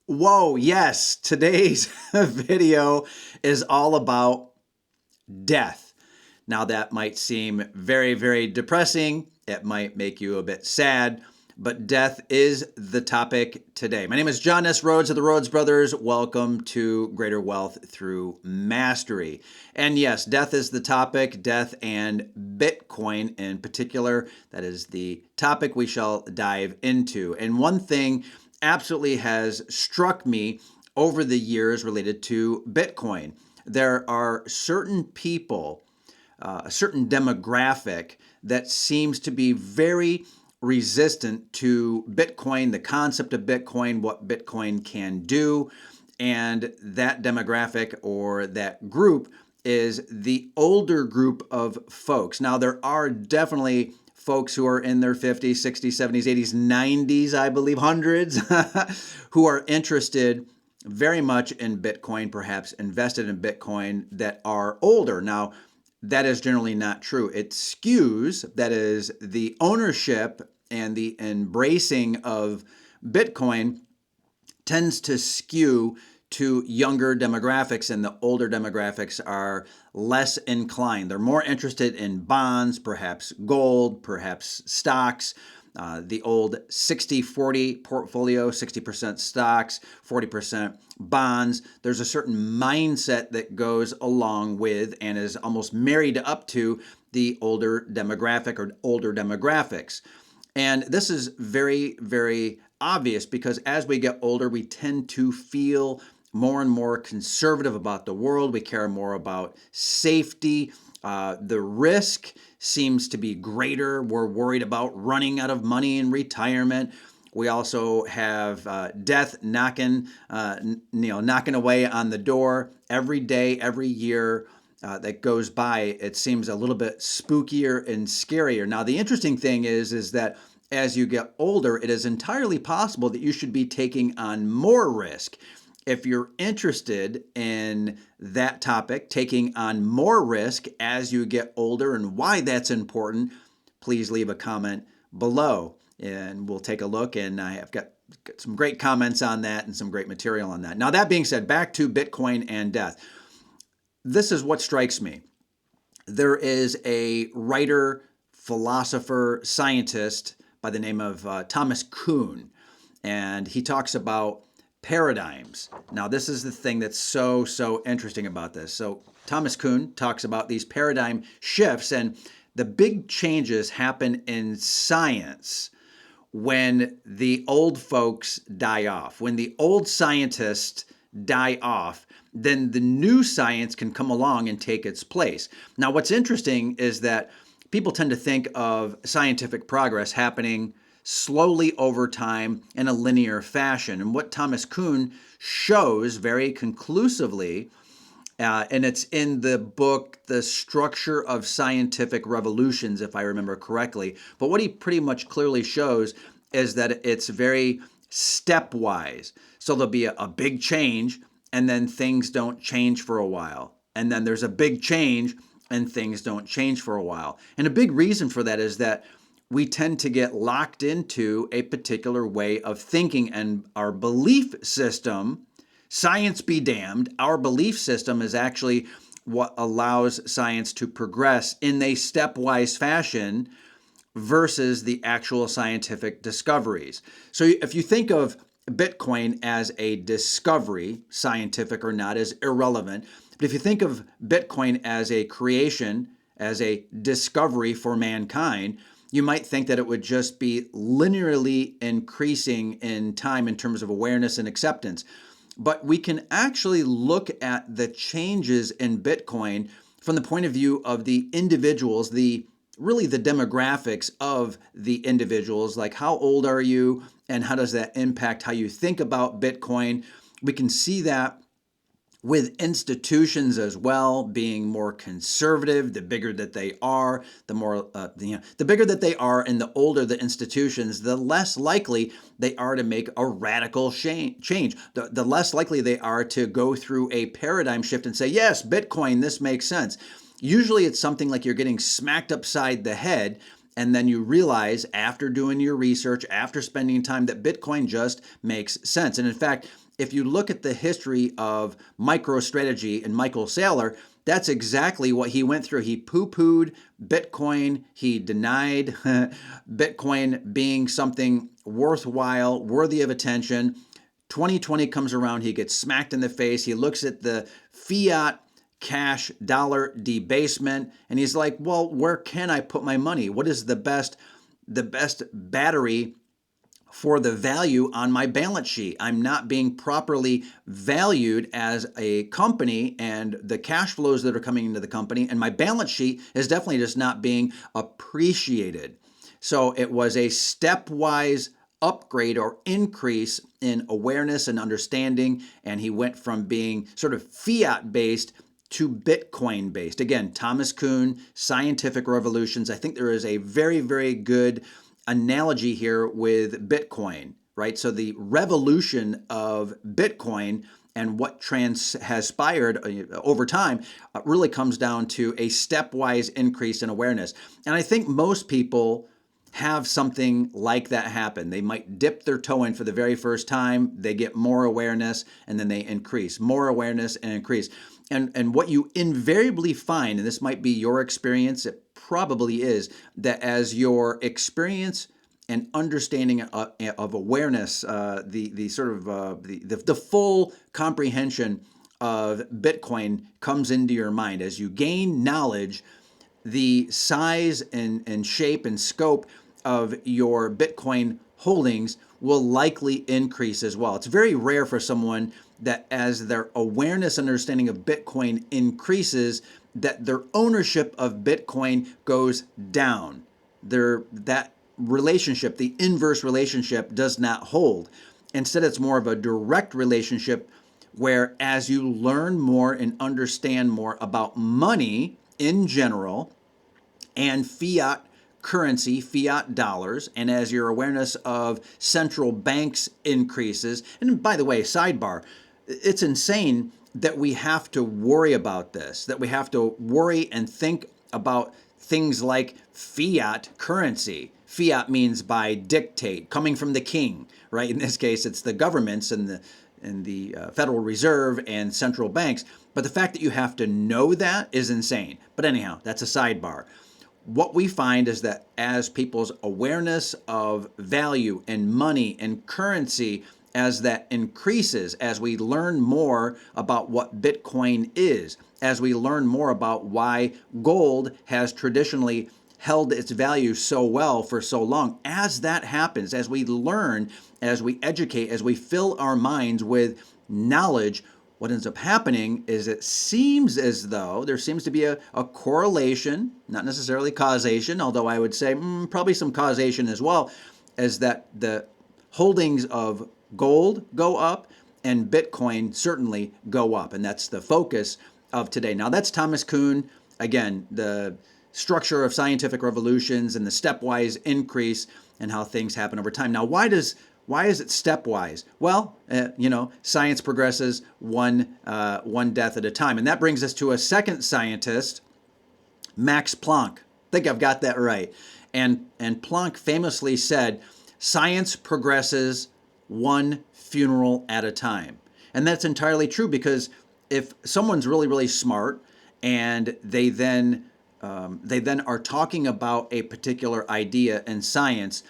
Whoa, yes, today's video is all about death. Now, that might seem very, very depressing. It might make you a bit sad, but death is the topic today. My name is John S. Rhodes of the Rhodes Brothers. Welcome to Greater Wealth Through Mastery. And yes, death is the topic, death and Bitcoin in particular. That is the topic we shall dive into. And one thing absolutely has struck me over the years related to Bitcoin. There are certain people, a certain demographic that seems to be very resistant to Bitcoin, the concept of Bitcoin, what Bitcoin can do. And that demographic or that group is the older group of folks. Now, there are definitely folks who are in their 50s, 60s, 70s, 80s, 90s, I believe, hundreds, who are interested very much in Bitcoin, perhaps invested in Bitcoin, that are older. Now, that is generally not true. It skews, that is, the ownership and the embracing of Bitcoin tends to skew to younger demographics, and the older demographics are less inclined. They're more interested in bonds, perhaps gold, perhaps stocks. The old 60-40 portfolio, 60% stocks, 40% bonds. There's a certain mindset that goes along with and is almost married up to the older demographic or older demographics. And this is very, very obvious because as we get older, we tend to feel more and more conservative about the world. We care more about safety. The risk seems to be greater. We're worried about running out of money in retirement. We also have death knocking away on the door every day, every year that goes by. It seems a little bit spookier and scarier. Now, the interesting thing is that as you get older, it is entirely possible that you should be taking on more risk. If you're interested in that topic, taking on more risk as you get older and why that's important, please leave a comment below and we'll take a look. And I have got some great comments on that and some great material on that. Now, that being said, back to Bitcoin and death. This is what strikes me. There is a writer, philosopher, scientist by the name of Thomas Kuhn, and he talks about paradigms. Now, this is the thing that's so interesting about this. So Thomas Kuhn talks about these paradigm shifts, and the big changes happen in science when the old folks die off. When the old scientists die off, then the new science can come along and take its place. Now, what's interesting is that people tend to think of scientific progress happening slowly over time in a linear fashion. And what Thomas Kuhn shows very conclusively, and it's in the book, The Structure of Scientific Revolutions, if I remember correctly, but what he pretty much clearly shows is that it's very stepwise. So there'll be a big change, and then things don't change for a while. And then there's a big change, and things don't change for a while. And a big reason for that is that we tend to get locked into a particular way of thinking, and our belief system, science be damned, our belief system is actually what allows science to progress in a stepwise fashion versus the actual scientific discoveries. So if you think of Bitcoin as a discovery, scientific or not, is irrelevant. But if you think of Bitcoin as a creation, as a discovery for mankind, you might think that it would just be linearly increasing in time in terms of awareness and acceptance. But we can actually look at the changes in Bitcoin from the point of view of the individuals, really the demographics of the individuals, like how old are you and how does that impact how you think about Bitcoin. We can see that with institutions as well being more conservative. The bigger that they are, the bigger that they are, and the older the institutions, the less likely they are to make a radical change. The less likely they are to go through a paradigm shift and say, yes, Bitcoin, this makes sense. Usually it's something like you're getting smacked upside the head, and then you realize after doing your research, after spending time, that Bitcoin just makes sense. And in fact, if you look at the history of MicroStrategy and Michael Saylor, that's exactly what he went through. He poo-pooed Bitcoin. He denied Bitcoin being something worthwhile, worthy of attention. 2020 comes around, he gets smacked in the face. He looks at the fiat cash dollar debasement, and he's like, well, where can I put my money? What is the best battery for the value on my balance sheet? I'm not being properly valued as a company, and the cash flows that are coming into the company, and my balance sheet is definitely just not being appreciated. So it was a stepwise upgrade or increase in awareness and understanding, and he went from being sort of fiat based to Bitcoin based. Again, Thomas Kuhn, Scientific Revolutions. I think there is a very, very good analogy here with Bitcoin, right? So the revolution of Bitcoin and what has transpired over time really comes down to a stepwise increase in awareness. And I think most people have something like that happen. They might dip their toe in for the very first time, they get more awareness, and then they increase. More awareness and increase. And what you invariably find, and this might be your experience, it probably is, that as your experience and understanding of awareness, the sort of the full comprehension of Bitcoin comes into your mind. As you gain knowledge, the size and shape and scope of your Bitcoin holdings will likely increase as well. It's very rare for someone that as their awareness and understanding of Bitcoin increases, that their ownership of Bitcoin goes down. That relationship, the inverse relationship, does not hold. Instead, it's more of a direct relationship where as you learn more and understand more about money in general and fiat currency, fiat dollars, and as your awareness of central banks increases, and by the way, sidebar, it's insane that we have to worry about this, that we have to worry and think about things like fiat currency. Fiat means by dictate, coming from the king, right? In this case, it's the governments and the Federal Reserve and central banks. But the fact that you have to know that is insane. But anyhow, that's a sidebar. What we find is that as people's awareness of value and money and currency, as that increases, as we learn more about what Bitcoin is, as we learn more about why gold has traditionally held its value so well for so long, as that happens, as we learn, as we educate, as we fill our minds with knowledge, what ends up happening is it seems as though there seems to be a correlation, not necessarily causation, although I would say probably some causation as well, as that the holdings of gold go up and Bitcoin certainly go up. And that's the focus of today. Now, that's Thomas Kuhn. Again, the structure of Scientific Revolutions and the stepwise increase and how things happen over time. Now, why is it stepwise? Well, science progresses one death at a time. And that brings us to a second scientist, Max Planck. I think I've got that right. And Planck famously said, science progresses one funeral at a time. And that's entirely true, because if someone's really, really smart and they then are talking about a particular idea in science,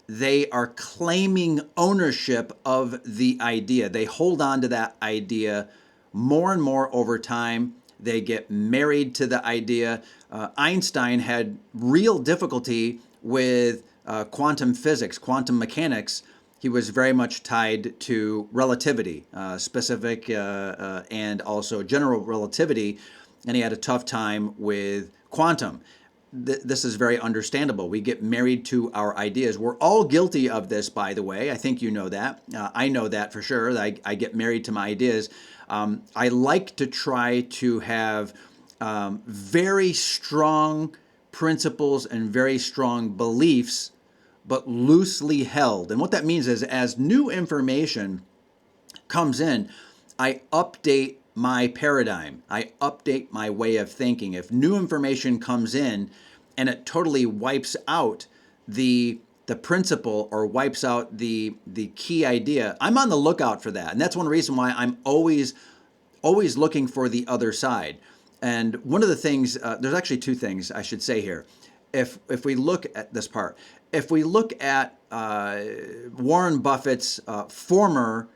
they are claiming ownership of the idea. They hold on to that idea more and more over time. They get married to the idea. Einstein had real difficulty with quantum physics, quantum mechanics. He was very much tied to relativity, specific and also general relativity, and he had a tough time with quantum. This is very understandable. We get married to our ideas. We're all guilty of this, by the way. I think you know that. I know that for sure. I get married to my ideas. I like to try to have very strong principles and very strong beliefs, but loosely held. And what that means is, as new information comes in, I update my paradigm. I update my way of thinking. If new information comes in and it totally wipes out the the principle or wipes out the key idea, I'm on the lookout for that. And that's one reason why I'm always looking for the other side. And one of the things, there's actually two things I should say here. If we look at this part, if we look at Warren Buffett's former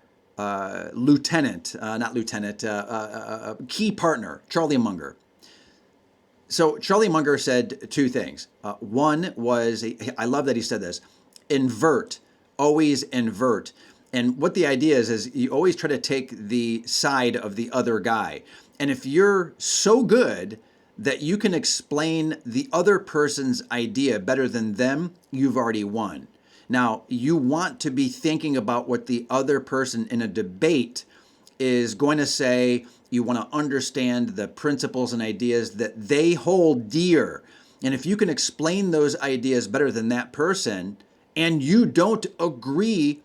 key partner, Charlie Munger. So Charlie Munger said two things. One was, I love that he said this, invert, always invert. And what the idea is you always try to take the side of the other guy. And if you're so good that you can explain the other person's idea better than them, you've already won. Now, you want to be thinking about what the other person in a debate is going to say. You want to understand the principles and ideas that they hold dear. And if you can explain those ideas better than that person, and you don't agree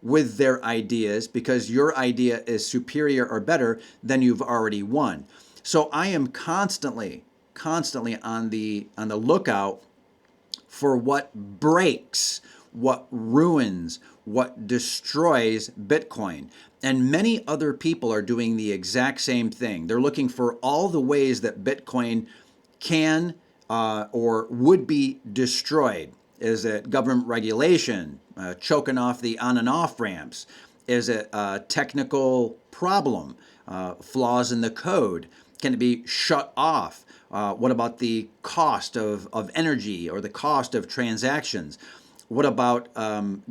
with their ideas because your idea is superior or better, then you've already won. So I am constantly on the lookout for what breaks, what ruins, what destroys Bitcoin. And many other people are doing the exact same thing. They're looking for all the ways that Bitcoin can or would be destroyed. Is it government regulation, choking off the on and off ramps? Is it a technical problem, flaws in the code? Can it be shut off? What about the cost of energy or the cost of transactions? What about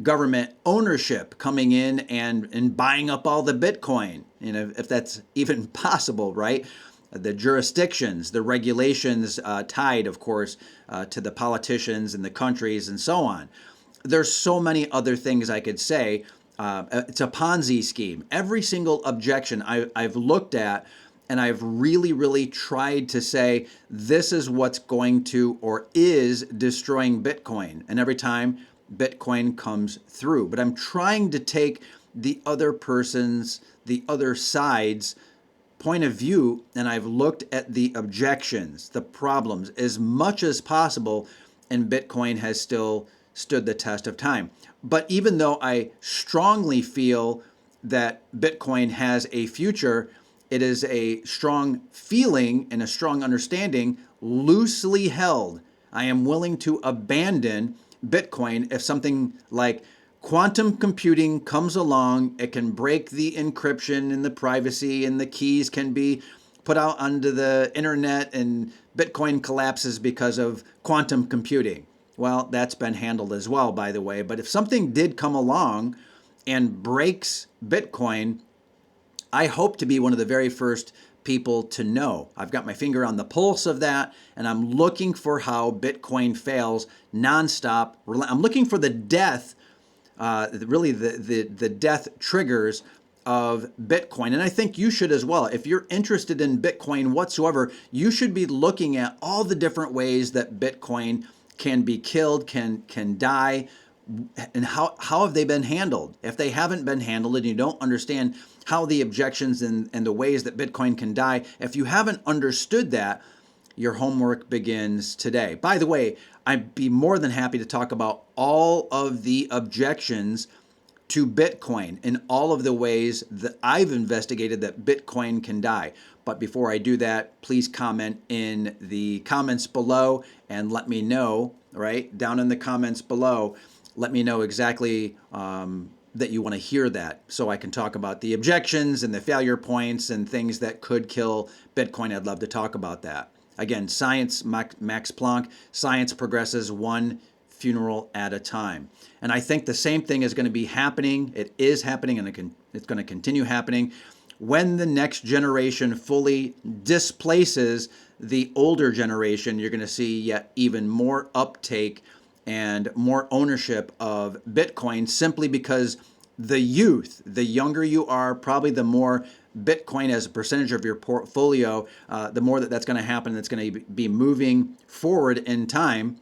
government ownership coming in and buying up all the Bitcoin? You know, if that's even possible, right? The jurisdictions, the regulations tied, of course, to the politicians and the countries and so on. There's so many other things I could say. It's a Ponzi scheme. Every single objection I've looked at, and I've really tried to say, this is what's going to or is destroying Bitcoin. And every time Bitcoin comes through. But I'm trying to take the other person's, the other side's point of view, and I've looked at the objections, the problems, as much as possible, and Bitcoin has still stood the test of time. But even though I strongly feel that Bitcoin has a future, it is a strong feeling and a strong understanding, loosely held. I am willing to abandon Bitcoin if something like quantum computing comes along. It can break the encryption and the privacy, and the keys can be put out onto the internet, and Bitcoin collapses because of quantum computing. Well, that's been handled as well, by the way. But if something did come along and breaks Bitcoin, I hope to be one of the very first people to know. I've got my finger on the pulse of that, and I'm looking for how Bitcoin fails nonstop. I'm looking for the death, really the death triggers of Bitcoin. And I think you should as well. If you're interested in Bitcoin whatsoever, you should be looking at all the different ways that Bitcoin can be killed, can die, and how have they been handled? If they haven't been handled and you don't understand how the objections and the ways that Bitcoin can die, if you haven't understood that, your homework begins today. By the way, I'd be more than happy to talk about all of the objections to Bitcoin and all of the ways that I've investigated that Bitcoin can die. But before I do that, please comment in the comments below and let me know, right? Down in the comments below, let me know exactly that you want to hear that, so I can talk about the objections and the failure points and things that could kill Bitcoin. I'd love to talk about that. Again, science, Max Planck, science progresses one funeral at a time. And I think the same thing is going to be happening. It is happening, and it's going to continue happening when the next generation fully displaces the older generation. You're going to see yet even more uptake and more ownership of Bitcoin, simply because the youth, the younger you are, probably the more Bitcoin as a percentage of your portfolio, the more that's going to happen. That's going to be moving forward in time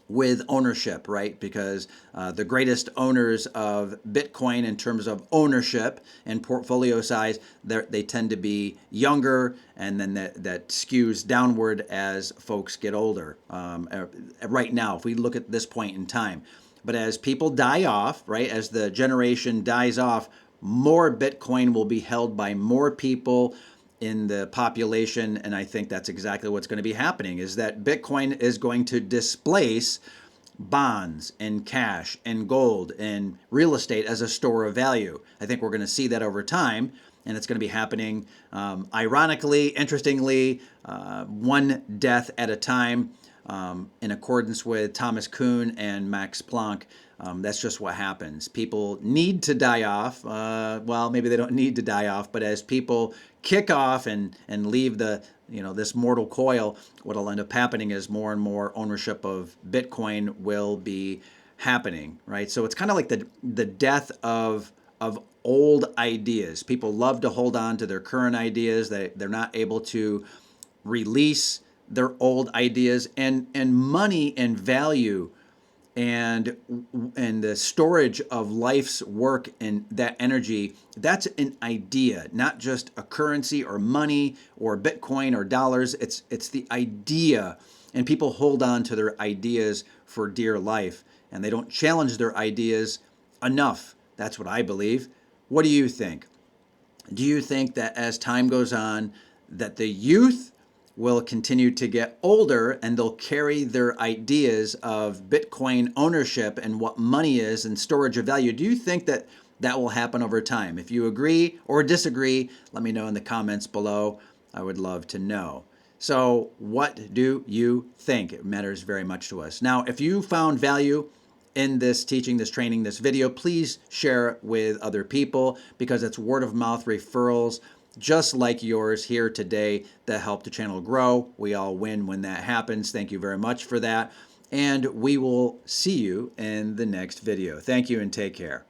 with ownership, right? Because the greatest owners of Bitcoin in terms of ownership and portfolio size, they tend to be younger, and then that skews downward as folks get older. Right now, if we look at this point in time. But as people die off, right, as the generation dies off, more Bitcoin will be held by more people in the population. And I think that's exactly what's going to be happening, is that Bitcoin is going to displace bonds and cash and gold and real estate as a store of value. I think we're going to see that over time, and it's going to be happening ironically, interestingly, one death at a time, in accordance with Thomas Kuhn and Max Planck. That's just what happens. People need to die off. Well, maybe they don't need to die off, but as people kick off and leave this mortal coil, what'll end up happening is more and more ownership of Bitcoin will be happening, right? So it's kind of like the death of old ideas. People love to hold on to their current ideas. They're not able to release their old ideas, and money and value and the storage of life's work and that energy, that's an idea, not just a currency or money or Bitcoin or dollars. It's the idea, and people hold on to their ideas for dear life, and they don't challenge their ideas enough. That's what I believe. What do you think? Do you think that as time goes on, that the youth will continue to get older and they'll carry their ideas of Bitcoin ownership and what money is and storage of value? Do you think that that will happen over time? If you agree or disagree, let me know in the comments below. I would love to know. So what do you think? It matters very much to us. Now, if you found value in this teaching, this training, this video, please share it with other people, because it's word of mouth referrals just like yours here today that help the channel grow. We all win when that happens. Thank you very much for that. And we will see you in the next video. Thank you and take care.